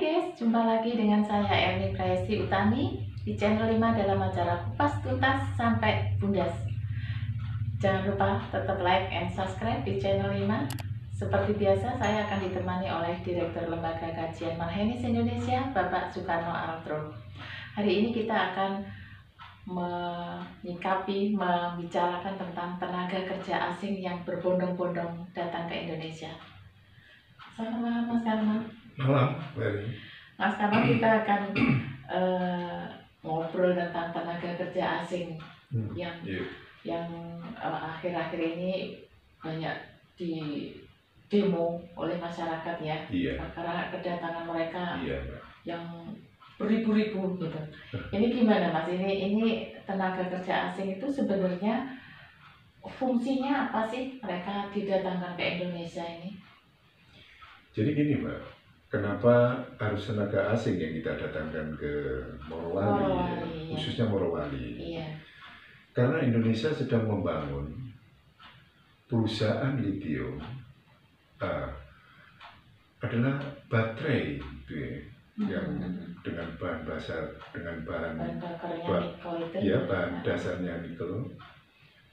guys, jumpa lagi dengan saya Erni Praesi Utami di channel 5 dalam acara Kupas Tuntas Sampai Bundas. Jangan lupa tetap like and subscribe di channel 5. Seperti biasa, saya akan ditemani oleh Direktur Lembaga Kajian Marhenis Indonesia, Bapak Soekarno Altro. Hari ini kita akan membicarakan tentang tenaga kerja asing yang berbondong-bondong datang ke Indonesia. Selamat malam, Mas Karno. Malam, Mary. Mas Karno, kita akan ngobrol tentang tenaga kerja asing yang akhir-akhir ini banyak di demo oleh masyarakat ya, karena kedatangan mereka yang beribu-ribu gitu. Ini gimana Mas? Ini tenaga kerja asing itu sebenarnya fungsinya apa sih mereka didatangkan ke Indonesia ini? Jadi gini Mbak, kenapa harus tenaga asing yang kita datangkan ke Morowali, khususnya Morowali? Iya. Karena Indonesia sedang membangun perusahaan lithium adalah baterai gitu ya, yang dengan bahan dasarnya nikel,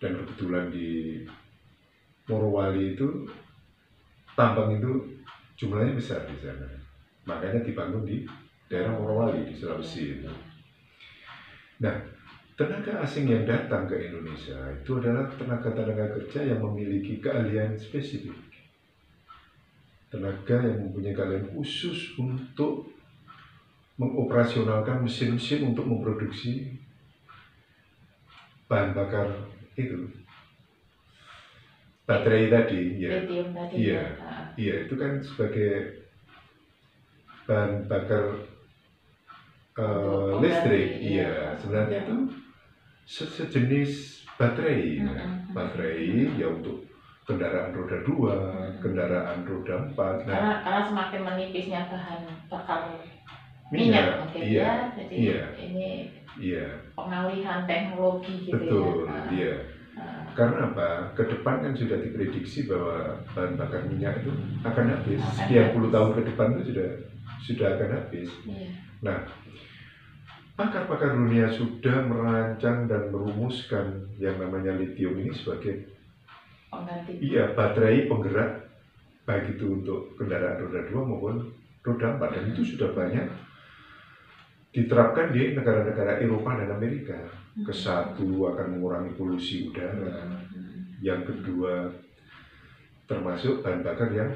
dan kebetulan di Morowali itu tambang itu jumlahnya besar di sana, makanya dibangun di daerah Morowali di Sulawesi itu. Nah, tenaga asing yang datang ke Indonesia itu adalah tenaga kerja yang memiliki keahlian spesifik, tenaga yang mempunyai keahlian khusus untuk mengoperasionalkan mesin-mesin untuk memproduksi bahan bakar itu, baterai tadi ya. Iya, itu kan sebagai bahan bakar listrik. Iya, sebenarnya itu sejenis baterai. Baterai ya untuk kendaraan roda 2, kendaraan roda 4. Karena semakin menipisnya bahan bakar minyak mungkin ya. Jadi ini pengalihan teknologi gitu. Betul, ya. Iya. Karena apa? Ke depan kan sudah diprediksi bahwa bahan bakar minyak itu akan habis. Sekian puluh tahun ke depan itu sudah akan habis. Nah, pakar-pakar dunia sudah merancang dan merumuskan yang namanya lithium ini sebagai baterai penggerak, baik itu untuk kendaraan roda 2 maupun roda 4, dan itu sudah banyak diterapkan di negara-negara Eropa dan Amerika. Kesatu akan mengurangi polusi udara, yang kedua termasuk bahan bakar yang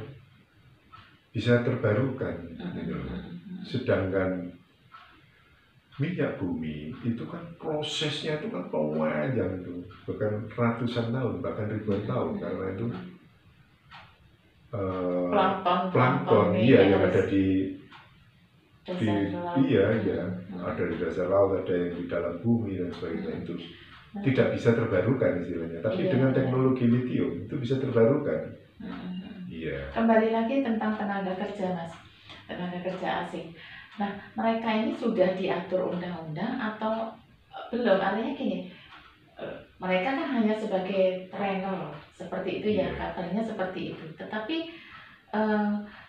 bisa terbarukan. Sedangkan minyak bumi itu kan prosesnya itu kan panjang itu, bahkan ratusan tahun, bahkan ribuan tahun, karena itu plankton yang ada di ada di dasar laut, ada yang di dalam bumi dan sebagainya, itu tidak bisa terbarukan istilahnya. Tapi dengan teknologi lithium itu bisa terbarukan. Kembali lagi tentang tenaga kerja Mas, tenaga kerja asing. Nah, mereka ini sudah diatur undang-undang atau belum? Artinya gini, mereka kan hanya sebagai trainer seperti itu ya, katanya seperti itu. Tetapi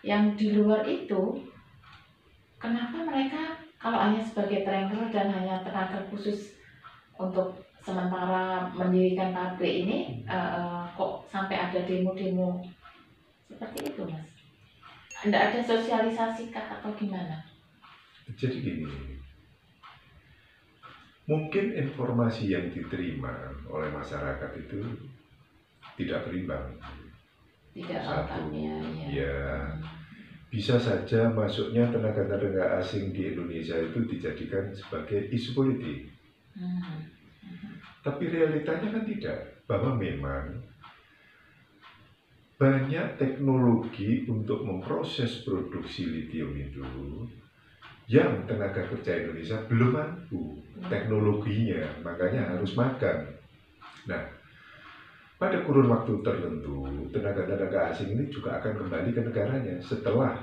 yang di luar itu, kenapa mereka kalau hanya sebagai trainer dan hanya tenaga khusus untuk sementara mendirikan pabrik ini, kok sampai ada demo-demo seperti itu Mas? Tidak ada sosialisasi kah atau gimana? Jadi gini, mungkin informasi yang diterima oleh masyarakat itu tidak berimbang. Tidak bisa saja masuknya tenaga asing di Indonesia itu dijadikan sebagai isu politik. Tapi realitanya kan tidak, bahwa memang banyak teknologi untuk memproses produksi lithium itu yang tenaga kerja Indonesia belum mampu teknologinya, makanya harus magang. Nah, pada kurun waktu tertentu, tenaga asing ini juga akan kembali ke negaranya setelah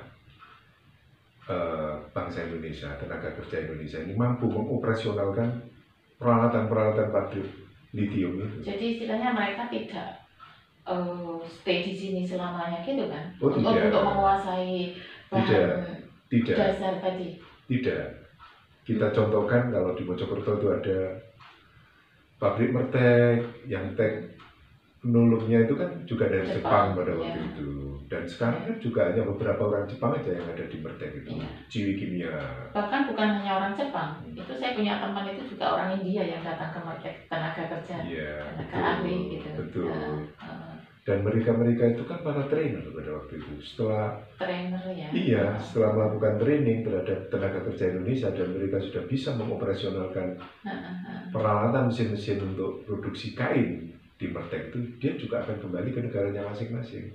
bangsa Indonesia, tenaga kerja Indonesia ini mampu mengoperasionalkan peralatan-peralatan pabrik lithium itu. Jadi istilahnya mereka tidak stay di sini selamanya gitu kan? Untuk menguasai bahan Tidak. dasar tadi? Tidak. Kita contohkan kalau di Mojokerto itu ada pabrik mertek yang teknologinya itu kan juga dari Jepang pada waktu itu. Dan sekarang kan juga hanya beberapa orang Jepang aja yang ada di mertek itu, Ciwi Kimia. Bahkan bukan hanya orang Jepang, itu saya punya teman itu juga orang India yang datang ke mertek tenaga kerja, tenaga ahli gitu. Betul. Dan mereka itu kan para trainer pada waktu itu. Setelah trainer ya. Iya, setelah melakukan training terhadap tenaga kerja Indonesia dan mereka sudah bisa mengoperasionalkan peralatan mesin-mesin untuk produksi kain di mertek itu, dia juga akan kembali ke negaranya masing-masing.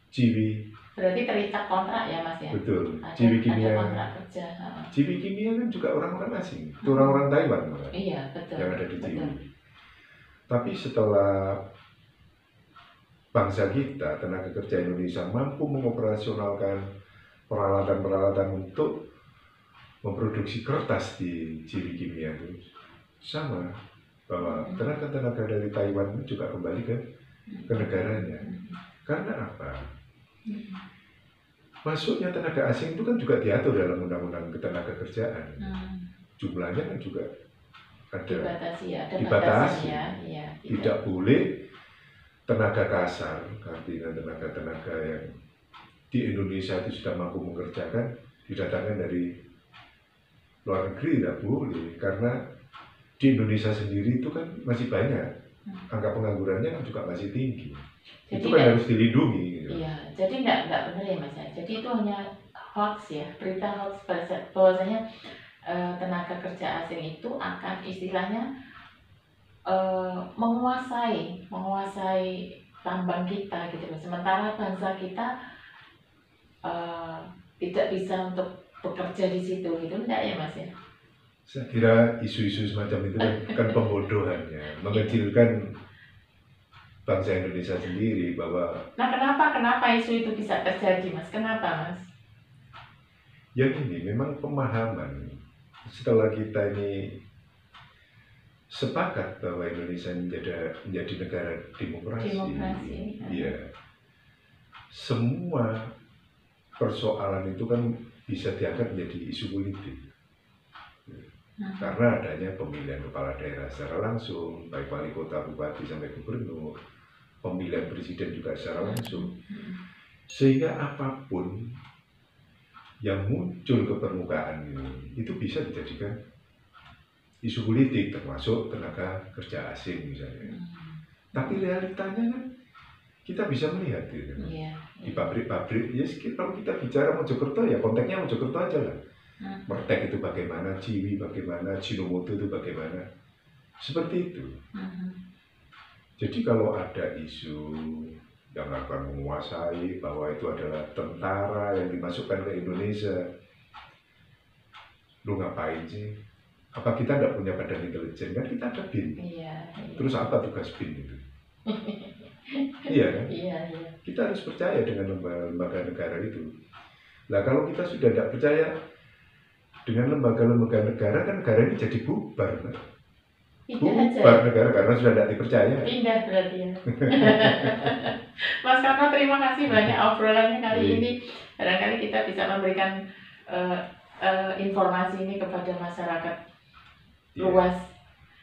Ciwi. Berarti terikat kontrak ya Mas ya? Betul. Ciwi Kimia. Ada kontrak kerja. Ciwi Kimia kan juga orang-orang asing. Itu orang-orang Taiwan malah. Iya, betul. Yang ada di Ciwi. Tapi setelah bangsa kita, tenaga kerja Indonesia mampu mengoperasionalkan peralatan-peralatan untuk memproduksi kertas di Ciwi Kimia itu, sama bahwa tenaga-tenaga dari Taiwan juga kembali ke negaranya. Karena apa? Masuknya tenaga asing itu kan juga diatur dalam undang-undang ketenaga kerjaan. Jumlahnya kan juga ada dibatasi. Ya, tidak boleh tenaga kasar, artinya tenaga-tenaga yang di Indonesia itu sudah mampu mengerjakan didatangkan dari luar negeri, tidak boleh, karena di Indonesia sendiri itu kan masih banyak, angka penganggurannya kan juga masih tinggi. Jadi itu kan harus dilindungi. Gitu. Iya, jadi nggak benar ya Mas ya. Jadi itu hanya hoax ya, berita hoax bahwasanya tenaga kerja asing itu akan istilahnya menguasai tambang kita gitu. Sementara bangsa kita tidak bisa untuk bekerja di situ gitu, enggak ya Mas ya? Saya kira isu-isu semacam itu kan pembodohannya, mengecilkan bangsa Indonesia sendiri bahwa. Nah kenapa isu itu bisa terjadi Mas? Kenapa Mas? Ya gini, memang pemahaman setelah kita ini sepakat bahwa Indonesia menjadi negara demokrasi. Ya, semua persoalan itu kan bisa diangkat menjadi isu politik. Karena adanya pemilihan kepala daerah secara langsung, baik wali kota, bupati sampai gubernur, pemilihan presiden juga secara langsung. Sehingga apapun yang muncul ke permukaan ini itu bisa dijadikan isu politik, termasuk tenaga kerja asing misalnya. Tapi realitanya kan kita bisa melihat gitu. Di pabrik-pabrik, ya kalau kita bicara Mojokerto ya konteksnya Mojokerto aja lah. Mertek itu bagaimana, Ciwi bagaimana, Shinomoto itu bagaimana, seperti itu. Jadi kalau ada isu yang akan menguasai bahwa itu adalah tentara yang dimasukkan ke Indonesia, lu ngapain sih? Apa kita tidak punya badan intelijen? Kan kita ada BIN. Terus apa tugas BIN itu? Iya kan? Kita harus percaya dengan lembaga negara itu. Nah kalau kita sudah tidak percaya dengan lembaga-lembaga negara, kan negara ini jadi bubar. Kan? Bubar negara karena sudah tidak dipercaya. Pindah berarti ya. Mas Karno, terima kasih banyak obrolannya kali ini. Barangkali kita bisa memberikan informasi ini kepada masyarakat luas.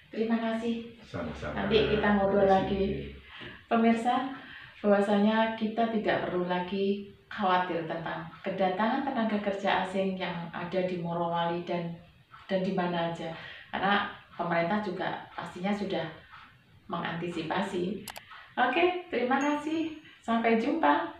Terima kasih. Sama-sama. Nanti kita ngobrol lagi. Pemirsa, bahwasanya kita tidak perlu lagi khawatir tentang kedatangan tenaga kerja asing yang ada di Morowali dan di mana aja, karena pemerintah juga pastinya sudah mengantisipasi. Oke, terima kasih. Sampai jumpa.